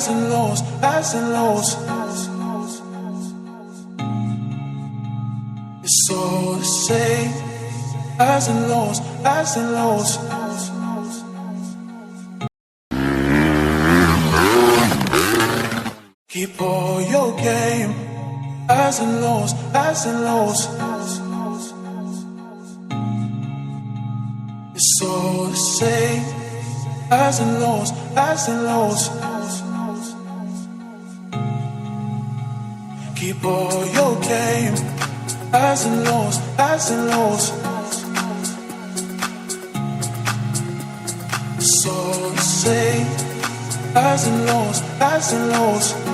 highs and lows, highs and lows. It's all the same, highs and lows, highs and lows. Keep all your game, highs and lows, highs and lows. It's all the same, highs and lows, highs and lows. Keep all your game, highs and lows, highs and lows. It's all the same, highs and lows, highs and lows.